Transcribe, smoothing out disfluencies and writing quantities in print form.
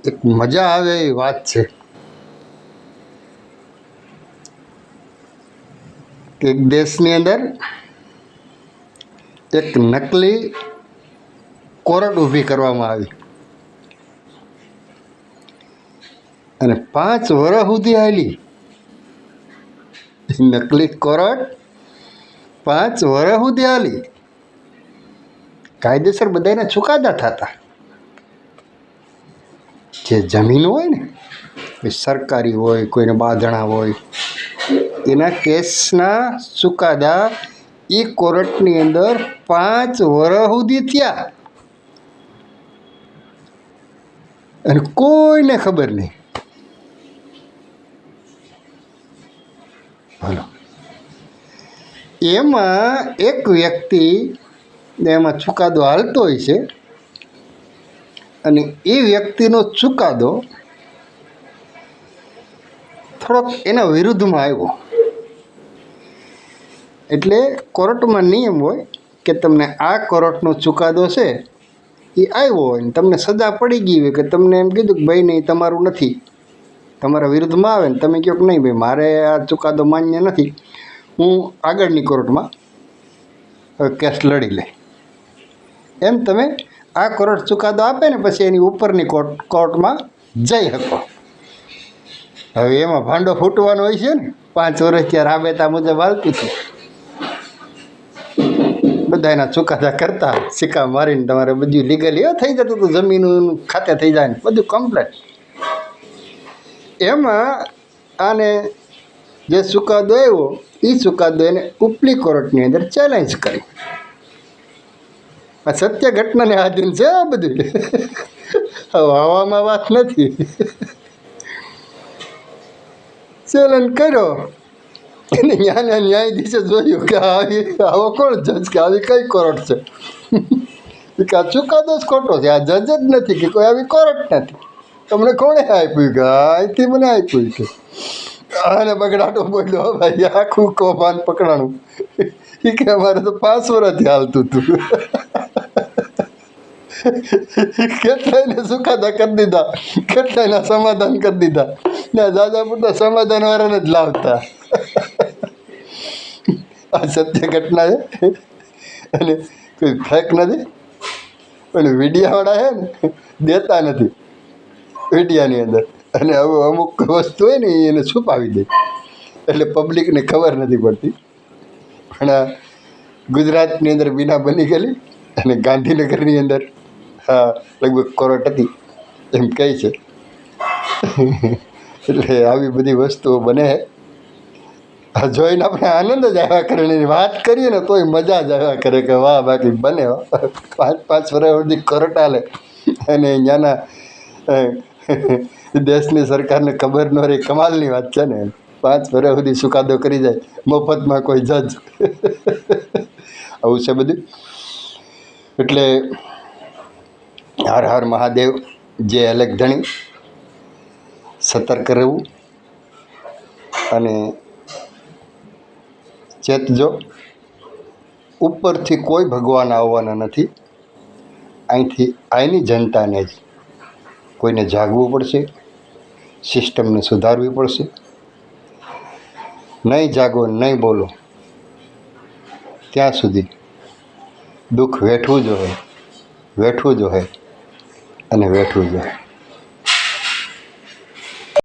એક મજા આવે એવી વાત છે કે એક દેશની અંદર એક નકલી કોર્ટ ઊભી કરવામાં આવી અને 5 વર્ષ સુધી હાલી. નકલી કોર્ટ 5 વર્ષ સુધી હાલી. કાયદેસર બધાને ચુકાદા થતા. જે જમીન હોય ને, સરકારી હોય, કોઈને બાંધણા હોય, એના કેસના ચુકાદા એ કોર્ટની અંદર 5 વર્ષ સુધી થયા અને કોઈને ખબર નહીં. હાલો, એમાં એક વ્યક્તિ એમાં ચુકાદો હાલતો હોય છે અને એ વ્યક્તિનો ચુકાદો થોડોક એના વિરુદ્ધમાં આવ્યો. એટલે કોર્ટમાં નિયમ હોય કે તમને આ કોર્ટનો ચુકાદો છે એ આવ્યો હોય ને તમને સજા પડી ગઈ હોય, કે તમને એમ કીધું કે ભાઈ નહીં, તમારું નથી, તમારા વિરુદ્ધમાં આવે ને તમે કહો કે નહીં ભાઈ મારે આ ચુકાદો માન્ય નથી, હું આગળની કોર્ટમાં કેસ લડી લે. એમ તમે આ કોર્ટ ચુકાદો આપે ને પછી એની ઉપરની કોર્ટમાં જઈ શકો. હવે એમાં ભાંડો ફૂટવાનો હોય છે ને. 5 વર્ષ ત્યાં રાબેતા મુજબ હાલતું હતું. બધા એના ચુકાદા કરતા, સિક્કા મારીને તમારે બધું લીગલી થઈ જતું હતું, જમીનનું ખાતે થઈ જાય ને બધું કમ્પ્લેટ. એમાં આને જે ચુકાદો આવ્યો એ ચુકાદો એને ઉપલી કોર્ટની અંદર ચેલેન્જ કરી. આ સત્ય ઘટનાને આધીન છે આ બધું. હવામાં વાત નથી. ચેલેન્જ કર્યો અને ન્યાયાધીશે જોયું કે આવો કોણ જજ, કે આવી કઈ કોર્ટ છે કે આ ચુકાદો જ ખોટો છે, આ જજ જ નથી, કે કોઈ આવી કોર્ટ નથી, તમને કોણે આપ્યું? કે અહીંથી મને આપ્યું. કે આને બગડાટો બોલ્યો ભાઈ, આખું કૌભાંડ પકડાણું. એ કે અમારે તો 5 વર્ષથી હાલતું હતું. કેટલાયને ચુકાદા કરી દીધા, કેટલાયના સમાધાન કરી દીધા. ને દાદા પૂરતા સમાધાન વાળાને જ લાવતા. આ સત્ય ઘટના છે અને કોઈ ફેક નથી. પણ મીડિયાવાળા છે ને દેતા નથી મીડિયાની અંદર, અને હવે અમુક વસ્તુ હોય ને એને છુપાવી દે એટલે પબ્લિકને ખબર નથી પડતી. પણ આ ગુજરાતની અંદર બીના બની ગયેલી અને ગાંધીનગરની અંદર લગભગ કોર્ટ હતી એમ કહે છે. એટલે આવી બધી વસ્તુઓ બને છે. જોઈને આપણે આનંદ જ આવ્યા કરે, એની વાત કરીએ ને તોય મજા જ આવ્યા કરે કે વાહ, બાકી બને 5 વર્ષ સુધી કોર્ટ હાલે અને ત્યાંના દેશની સરકારને ખબર ન રહી. કમાલની વાત છે ને. 5 વર્ષ સુધી ચુકાદો કરી જાય મફતમાં કોઈ જજ. આવું છે બધું. એટલે હર હર મહાદેવ. જે અલગ ધણી, સતર્ક રહેવું અને ચેતજો. ઉપરથી કોઈ ભગવાન આવવાના નથી. અહીંની જનતાને જ કોઈને જાગવું પડશે, સિસ્ટમને સુધારવી પડશે. નહીં જાગો, નહીં બોલો ત્યાં સુધી દુઃખ વેઠવું જોઈએ અને વેઠવું જોઈએ.